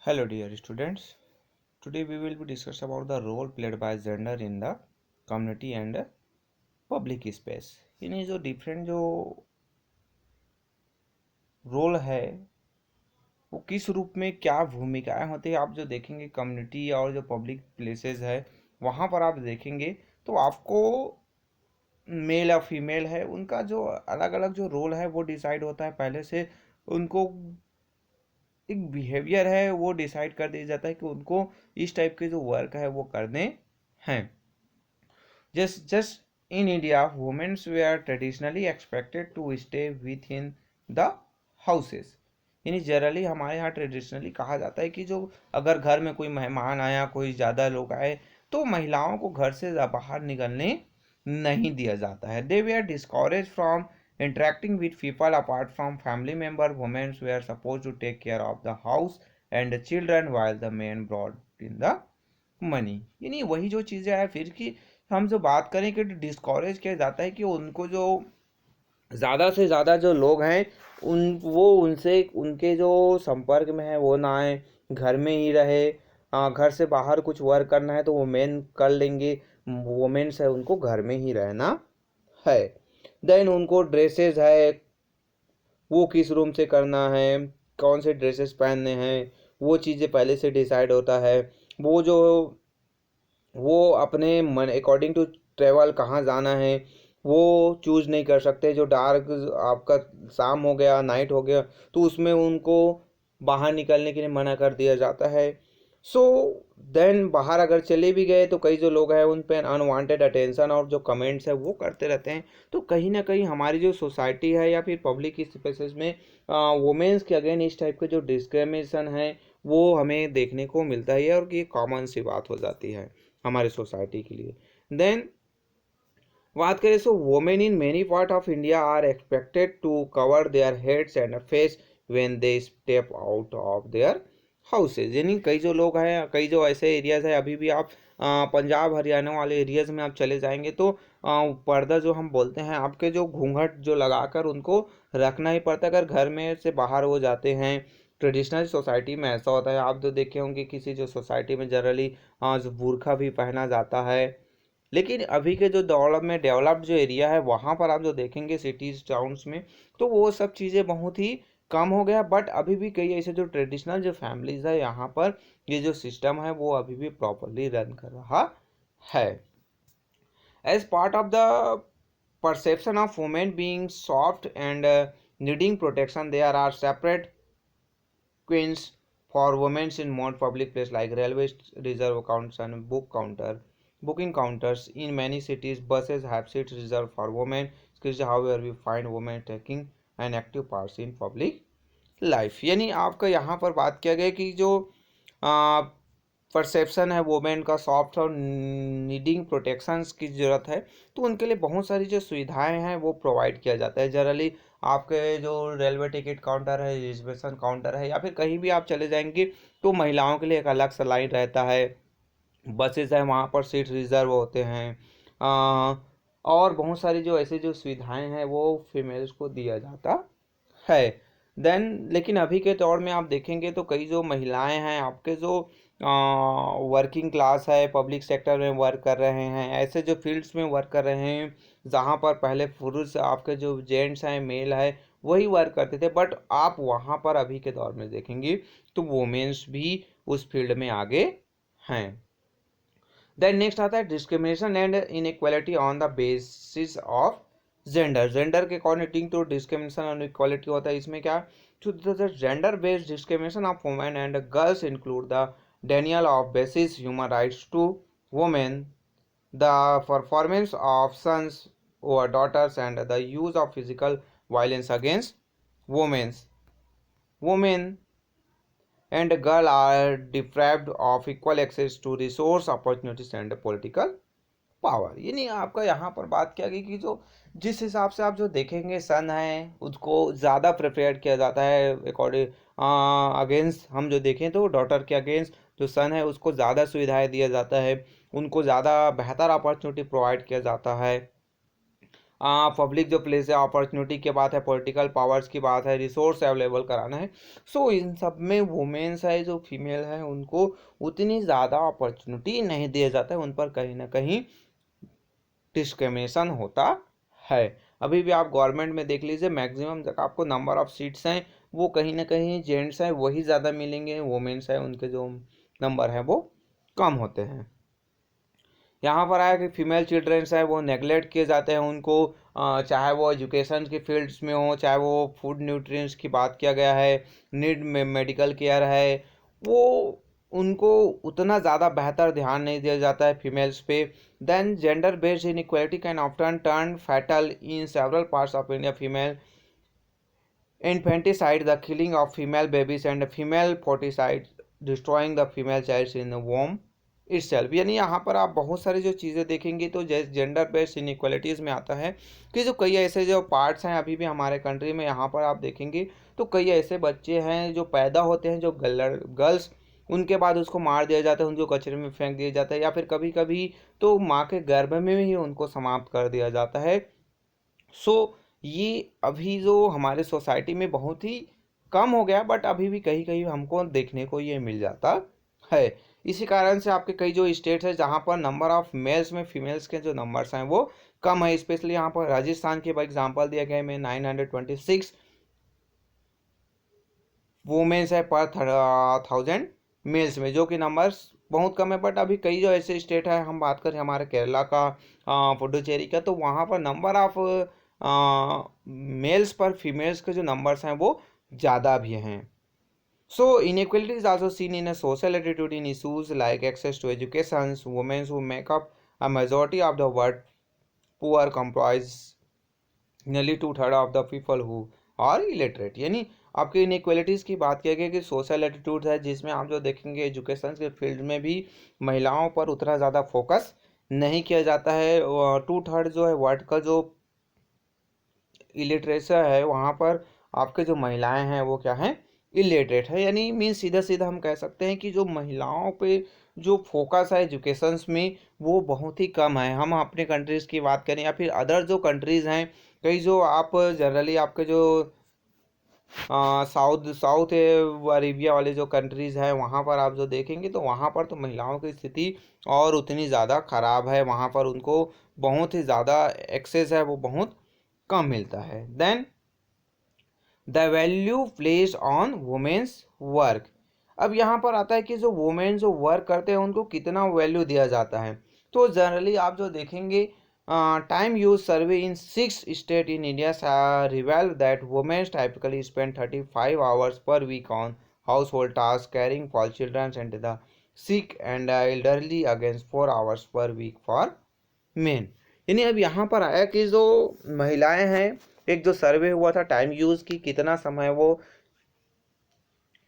Hello dear students. Today we will be discuss about the role played by gender in the community and public space. यानी जो different जो role है वो किस रूप में क्या भूमिकाएं होती है आप जो देखेंगे कम्युनिटी और जो पब्लिक प्लेसेस है वहाँ पर आप देखेंगे तो आपको मेल या फीमेल है उनका जो अलग अलग जो रोल है वो डिसाइड होता है पहले से। उनको एक बिहेवियर है वो डिसाइड कर दिया जाता है कि उनको इस टाइप के जो वर्क है वो करने हैं। Just in India, women were traditionally expected to stay within the houses. यानी जनरली हमारे यहाँ ट्रेडिशनली कहा जाता है कि जो अगर घर में कोई मेहमान आया कोई ज़्यादा लोग आए तो महिलाओं को घर से बाहर निकलने नहीं दिया जाता है। They we are discourage from interacting with people apart from family member. Women's we are suppose to take care of the house and children while the men brought in the money. यानी वही जो चीज़ें है फिर कि हम जो बात करें कि डिस्करेज किया जाता है कि उनको जो ज़्यादा से ज़्यादा जो लोग हैं वो उनसे उनके जो संपर्क में है वो ना आए, घर में ही रहे। घर से बाहर कुछ वर्क करना है तो वो मेन कर लेंगे, वोमेन्स है उनको घर में ही रहना है। देन उनको ड्रेसेस है वो किस रूम से करना है, कौन से ड्रेसेस पहनने हैं वो चीज़ें पहले से डिसाइड होता है। वो जो वो अपने मन अकॉर्डिंग टू ट्रेवल कहाँ जाना है वो चूज नहीं कर सकते। जो डार्क आपका शाम हो गया नाइट हो गया तो उसमें उनको बाहर निकलने के लिए मना कर दिया जाता है। सो देन बाहर अगर चले भी गए तो कई जो लोग हैं उन पर अनवांटेड अटेंशन और जो कमेंट्स है वो करते रहते हैं। तो कहीं ना कहीं हमारी जो सोसाइटी है या फिर पब्लिक स्पेसेस में वुमेन्स के अगेन इस टाइप के जो डिस्क्रिमिनेशन है वो हमें देखने को मिलता है और ये कॉमन सी बात हो जाती है हमारे सोसाइटी के लिए। देन बात करें so women in many part of India are expected to cover their heads and face when they step out of their houses. यानी कई जो लोग हैं कई जो ऐसे एरियाज है अभी भी आप पंजाब हरियाणा वाले एरियाज में आप चले जाएंगे तो पर्दा जो हम बोलते हैं आपके जो घूंघट जो लगाकर उनको रखना ही पड़ता है अगर घर में से बाहर हो जाते हैं। ट्रेडिशनल सोसाइटी में ऐसा होता है आप तो देखे होंगे किसी जो सोसाइटी में जनरली जो बुर्खा भी पहना जाता है। लेकिन अभी के जो दौर में डेवलप्ड जो एरिया है वहाँ पर आप जो देखेंगे सिटीज टाउन्स में तो वो सब चीज़ें बहुत ही कम हो गया। बट अभी भी कई ऐसे जो ट्रेडिशनल जो फैमिलीज है यहाँ पर ये जो सिस्टम है वो अभी भी प्रॉपरली रन कर रहा है। As part of the perception of women being soft and needing protection, there are separate queens for women in more public places like railway reserve accounts and booking counters. In many cities buses have seats reserved for women. However, we find women taking an active part in public life। यानी आपका यहाँ पर बात किया गया कि जो perception है वोमेन का सॉफ्ट और नीडिंग प्रोटेक्शंस की ज़रूरत है तो उनके लिए बहुत सारी जो सुविधाएं हैं वो प्रोवाइड किया जाता है। जनरली आपके जो रेलवे टिकट काउंटर है रिजर्वेशन काउंटर है या फिर कहीं भी आप चले जाएंगे तो महिलाओं के लिए एक अलग सा लाइन रहता है। बसेस है वहाँ पर सीट रिजर्व होते हैं। और बहुत सारी जो ऐसी जो सुविधाएं हैं वो फीमेल्स को दिया जाता है। देन लेकिन अभी के दौर में आप देखेंगे तो कई जो महिलाएं हैं आपके जो वर्किंग क्लास है पब्लिक सेक्टर में वर्क कर रहे हैं ऐसे जो फील्ड्स में वर्क कर रहे हैं जहाँ पर पहले पुरुष आपके जो जेंट्स हैं मेल है वही वर्क करते थे बट आप वहाँ पर अभी के दौर में देखेंगे तो वुमेन्स भी उस फील्ड में आगे हैं। देन नेक्स्ट आता है discrimination and inequality on the basis of gender के अकॉर्डिंग टू डिस्क्रिमिनेशन और इक्वालिटी होता है। इसमें क्या to the gender based discrimination of women and girls include the denial of basic human rights to women, the performance of sons or daughters and the use of physical violence against women and girls are deprived of equal access to resource opportunities and political power. ये नहीं आपका यहाँ पर बात किया गई कि जो जिस हिसाब से आप जो देखेंगे सन है उसको ज़्यादा प्रिपेयर किया जाता है अकॉर्डिंग अगेंस्ट हम जो देखें तो डॉटर के अगेंस्ट जो सन है उसको ज़्यादा सुविधाएं दिया जाता है उनको ज़्यादा बेहतर अपॉर्चुनिटी प्रोवाइड किया जाता है। पब्लिक जो प्लेस है, अपॉर्चुनिटी की बात है, पॉलिटिकल पावर्स की बात है, रिसोर्स अवेलेबल कराना है। सो इन सब में वुमेन्स है जो फीमेल है उनको उतनी ज़्यादा अपॉर्चुनिटी नहीं दिया जाता है, उन पर कहीं ना कहीं डिस्क्रिमिनेशन होता है। अभी भी आप गवर्नमेंट में देख लीजिए, मैक्सिमम जगह आपको नंबर ऑफ सीट्स हैं वो कहीं ना कहीं जेंट्स हैं वही ज़्यादा मिलेंगे, वुमेन्स है उनके जो नंबर है वो कम होते हैं। यहाँ पर आया कि फीमेल चिल्ड्रंस है वो नेगलेक्ट किए जाते हैं, उनको चाहे वो एजुकेशन के फील्ड्स में हो, चाहे वो फूड न्यूट्रिएंट्स की बात किया गया है, नीड में मेडिकल केयर है, वो उनको उतना ज़्यादा बेहतर ध्यान नहीं दिया जाता है फीमेल्स पे। Then gender based inequality can often turn fatal in several parts of India. Female infanticide, the killing of female babies, and female foeticide, destroying the female childs in the womb itself। यानी यहाँ पर आप बहुत सारी जो चीज़ें देखेंगे तो जैसे जेंडर बेस्ड इनइक्वालिटीज़ में आता है कि जो कई ऐसे जो पार्ट्स हैं अभी भी हमारे कंट्री में, यहाँ पर आप देखेंगे तो कई ऐसे बच्चे हैं जो पैदा होते हैं जो गर्ल्स, उनके बाद उसको मार दिया जाता है, उनको कचरे में फेंक दिया जाता है, या फिर कभी कभी तो माँ के गर्भ में ही उनको समाप्त कर दिया जाता है। सो ये अभी जो हमारे सोसाइटी में बहुत ही कम हो गया, बट अभी भी कहीं कहीं हमको देखने को ये मिल जाता है। इसी कारण से आपके कई जो स्टेट्स है जहाँ पर नंबर ऑफ मेल्स में फीमेल्स के जो नंबर्स हैं वो कम है। स्पेशली यहाँ पर राजस्थान के एग्जांपल दिया गया है में 926 वुमेन्स है पर 1000 मेल्स में, जो कि नंबर्स बहुत कम है। बट अभी कई जो ऐसे स्टेट है, हम बात करें हमारे केरला का, पुडुचेरी का, तो वहाँ पर नंबर ऑफ मेल्स पर फीमेल्स के जो नंबर्स हैं वो ज़्यादा भी हैं। सो inequality is also seen in a social attitude in issues like access to education. Women who make up a majority of the world poor comprise nearly 2/3 of the people who are illiterate। यानी आपके inequalities की बात किया गया कि social attitude है जिसमें आप जो देखेंगे एजुकेशन के फील्ड में भी महिलाओं पर उतना ज़्यादा फोकस नहीं किया जाता है। 2/3 जो है वर्ल्ड का जो इलिटरेसी है वहाँ पर आपके जो महिलाएं हैं वो क्या हैं, इलिटरेट है। यानी मीन सीधा सीधा हम कह सकते हैं कि जो महिलाओं पे जो फोकस है एजुकेशंस में वो बहुत ही कम है। हम अपने कंट्रीज़ की बात करें या फिर अदर जो कंट्रीज़ हैं, कई जो आप जनरली आपके जो साउथ साउथ अरेबिया वाले जो कंट्रीज़ हैं वहाँ पर आप जो देखेंगे तो वहाँ पर तो महिलाओं की स्थिति और उतनी ज़्यादा ख़राब है, वहाँ पर उनको बहुत ही ज़्यादा एक्सेस है वो बहुत कम मिलता है। Then the value place on women's work. अब यहाँ पर आता है कि जो वुमेन जो वर्क करते हैं उनको कितना वैल्यू दिया जाता है। तो जनरली आप जो देखेंगे time use survey in 6 state in India reveal that womens typically spend 35 hours per week on household task, caring for childrens and the sick and elderly against 4 hours per week for men. यानी अब यहाँ पर आया कि जो महिलाएं हैं, एक जो सर्वे हुआ था टाइम यूज की कितना समय वो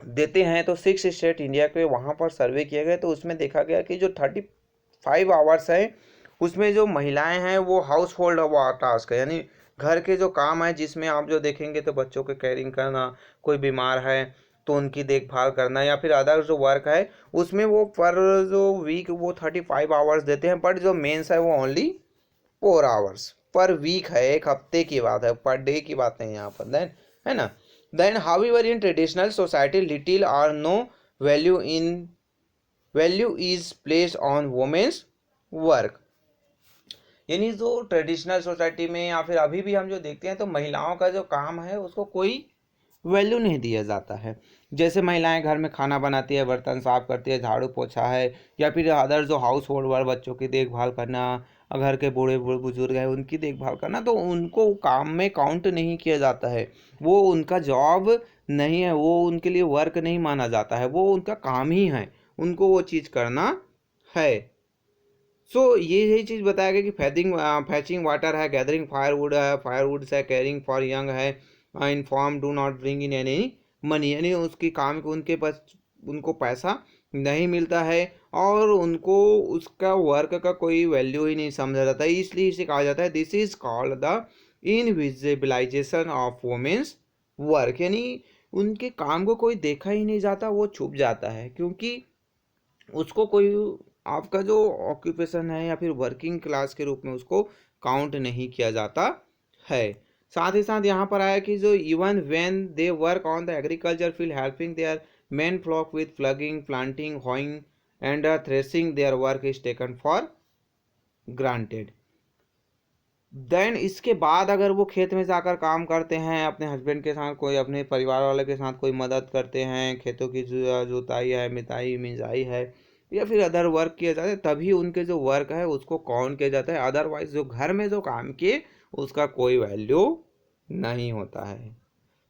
देते हैं, तो 6 स्टेट इंडिया के वहाँ पर सर्वे किया गया तो उसमें देखा गया कि जो 35 आवर्स है उसमें जो महिलाएं हैं वो हाउस होल्ड टास्क है, यानी घर के जो काम है जिसमें आप जो देखेंगे तो बच्चों के केयरिंग करना, कोई बीमार है तो उनकी देखभाल करना, या फिर अदर जो वर्क है उसमें वो पर जो वीक वो 35 आवर्स देते हैं। बट जो मेंस है वो ओनली 4 आवर्स पर वीक है, एक हफ्ते की बात है, पर डे की बात नहीं यहाँ पर। देन है ना, then however in traditional society little or no value is placed on women's work. यानी जो ट्रेडिशनल सोसाइटी में या फिर अभी भी हम जो देखते हैं तो महिलाओं का जो काम है उसको कोई वैल्यू नहीं दिया जाता है। जैसे महिलाएं घर में खाना बनाती है, बर्तन साफ करती है, झाड़ू पोछा है, या फिर अदर जो हाउस होल्ड वर्क, बच्चों की देखभाल करना, घर के बूढ़े बूढ़े बुजुर्ग हैं उनकी देखभाल करना, तो उनको काम में काउंट नहीं किया जाता है, वो उनका जॉब नहीं है, वो उनके लिए वर्क नहीं माना जाता है, वो उनका काम ही है, उनको वो चीज़ करना है। सो ये यही चीज़ बताया गया कि फैचिंग वाटर है, गैदरिंग फायरवुड है, फायरवुड है, केयरिंग फॉर यंग है, inform do not bring in any money. यानी उसकी काम को उनके पास उनको पैसा नहीं मिलता है और उनको उसका वर्क का कोई वैल्यू ही नहीं समझा जाता है, इसलिए इसे कहा जाता है this is called the invisibilization of women's work. यानी उनके काम को कोई देखा ही नहीं जाता, वो छुप जाता है क्योंकि उसको कोई आपका जो ऑक्यूपेशन है या फिर वर्किंग क्लास के रूप में उसको काउंट नहीं किया जाता है। साथ ही साथ यहाँ पर आया कि जो even when they work on the agriculture field helping their men flock with plugging planting hoeing and threshing their work is taken for granted. Then इसके बाद अगर वो खेत में जाकर काम करते हैं अपने हस्बैंड के साथ, कोई अपने परिवार वाले के साथ कोई मदद करते हैं, खेतों की जुताई है, मिताई मिंजाई है या फिर अदर वर्क किया जाता है, तभी उनके जो वर्क है उसको काउंट किया जाता है। अदरवाइज जो घर में जो काम किए उसका कोई वैल्यू नहीं होता है।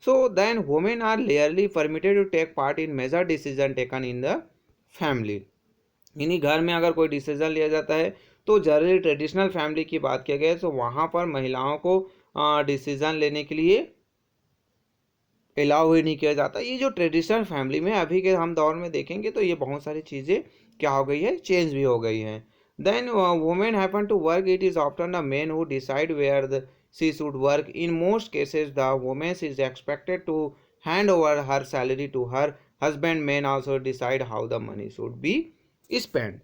So then women are rarely permitted to take part in major decision taken in the family. यानी घर में अगर कोई डिसीजन लिया जाता है तो जनरली ट्रेडिशनल फैमिली की बात किया गया तो वहाँ पर महिलाओं को डिसीजन लेने के लिए अलाउ ही नहीं किया जाता। ये जो ट्रेडिशनल फैमिली में अभी के हम दौर में देखेंगे तो ये बहुत सारी चीज़ें क्या हो गई है, चेंज भी हो गई हैं। Then women happen to work, it is often the men who decide where the she should work. In most cases the women is expected to hand over her salary to her husband. Men also decide how the money should be spend.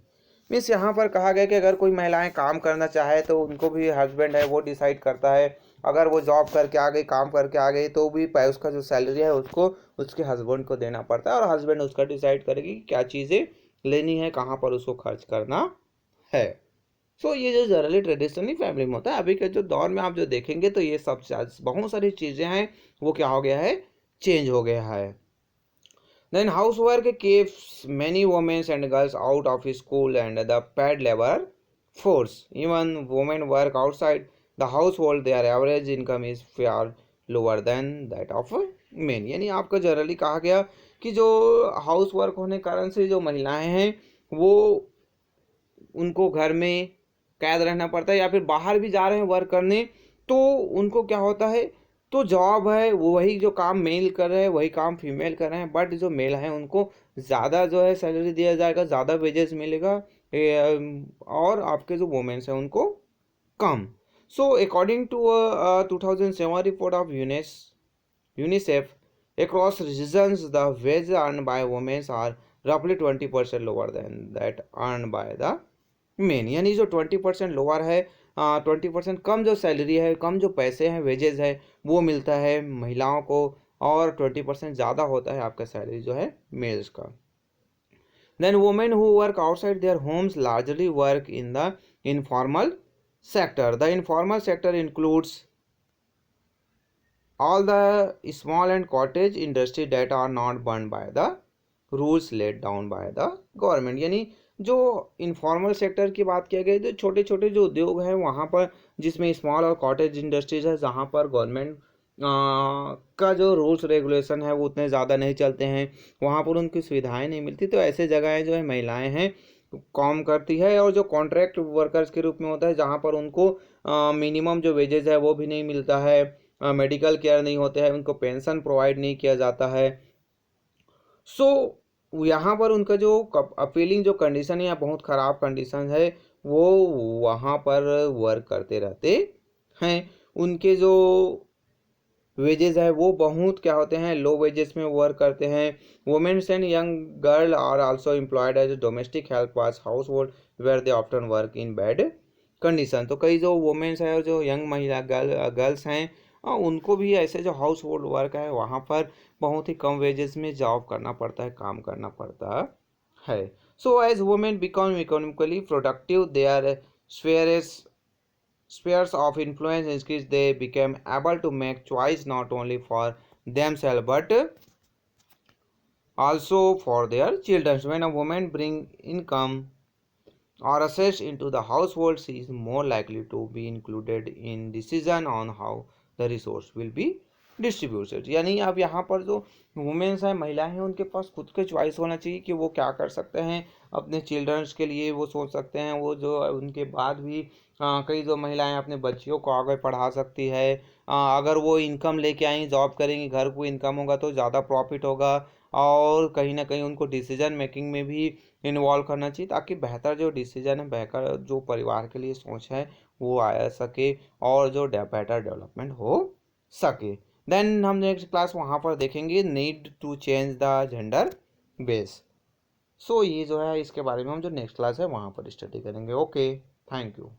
Means यहाँ पर कहा गया कि अगर कोई महिलाएं काम करना चाहे तो उनको भी हस्बैंड है वो डिसाइड करता है। अगर वो जॉब करके आ गई, काम करके आ गई, तो भी उसका जो सैलरी है उसको उसके हस्बैंड को देना पड़ता है और हस्बैंड उसका डिसाइड करेगी कि क्या चीज़ें लेनी है, कहाँ पर उसको खर्च करना है। सो ये जो जनरली ट्रेडिशनली फैमिली में होता है, अभी के जो दौर में आप जो देखेंगे तो ये सब बहुत सारी चीज़ें हैं वो क्या हो गया है, चेंज हो गया है। Then housework keeps many women and girls out of school and the paid labor force. Even women work outside the household, their average income is far lower than that of men. यानी आपको generally कहा गया कि जो house work होने कारण से जो महिलाएं हैं वो उनको घर में कैद रहना पड़ता है या फिर बाहर भी जा रहे हैं वर्क करने तो उनको क्या होता है, तो जॉब है वो वही जो काम मेल कर रहे हैं वही काम फीमेल कर रहे हैं, बट जो मेल हैं उनको ज़्यादा जो है सैलरी दिया जाएगा, ज़्यादा वेजेस मिलेगा और आपके जो वुमेन्स हैं उनको कम। So according to 2007 report of UNICEF across regions the wage earned by women are roughly 20% lower than that earned by the men। यानी जो 20% लोअर है, 20% कम जो सैलरी है, कम जो पैसे हैं, वेजेस है वो मिलता है महिलाओं को और 20% ज़्यादा होता है आपका सैलरी जो है मेल्स का। Then women who work outside their homes largely work in the informal sector. The informal sector includes all the small and cottage industry that are not burned by the rules laid down by the government। यानी जो informal sector की बात किया गई तो छोटे छोटे जो उद्योग हैं वहाँ पर, जिसमें स्मॉल और कॉटेज इंडस्ट्रीज है जहाँ पर गवर्नमेंट का जो रूल्स रेगुलेशन है वो उतने ज़्यादा नहीं चलते हैं, वहाँ पर उनकी सुविधाएं नहीं मिलती, तो ऐसे जगहें जो है महिलाएं हैं काम करती है। और जो कॉन्ट्रैक्ट वर्कर्स के रूप में होता है जहाँ पर उनको मिनिमम जो वेजेस है वो भी नहीं मिलता है, मेडिकल केयर नहीं होते हैं, उनको पेंशन प्रोवाइड नहीं किया जाता है। सो यहाँ पर उनका जो अपीलिंग जो कंडीशन है या बहुत ख़राब कंडीशन है वो वहाँ पर वर्क करते रहते हैं। उनके जो वेजेस है वो बहुत क्या होते हैं, लो वेजेस में वर्क करते हैं। Womens and young girl are also employed as domestic help was household where they often work in bad condition. तो कई जो वुमेन्स हैं और जो यंग महिला गर्ल्स हैं उनको भी ऐसे जो हाउस होल्ड वर्क है वहाँ पर बहुत ही कम वेजेस में जॉब करना पड़ता है, काम करना पड़ता है। So as women become economically productive their spheres of influence increase, they became able to make choice not only for themselves but also for their children. When a woman bring income or assets into the household, she is more likely to be included in decision on how the resource will be distributed. यानी अब यहाँ पर जो womens हैं, महिलाएं हैं, उनके पास खुद के चॉइस होना चाहिए कि वो क्या कर सकते हैं अपने चिल्ड्रंस के लिए, वो सोच सकते हैं। वो जो उनके बाद भी कई जो महिलाएं अपने बच्चियों को आगे पढ़ा सकती है। अगर वो इनकम लेके आई, जॉब करेंगी, घर को इनकम होगा तो ज़्यादा प्रॉफिट होगा और कहीं ना कहीं उनको डिसीजन मेकिंग में भी इन्वॉल्व करना चाहिए ताकि बेहतर जो डिसीजन है, बेहतर जो परिवार के लिए सोच है वो आ सके और जो बेटर डेवलपमेंट हो सके। देन हम नेक्स्ट क्लास वहाँ पर देखेंगे need to change the gender base. So ये जो है इसके बारे में हम जो नेक्स्ट क्लास है वहाँ पर स्टडी करेंगे। Okay, thank you.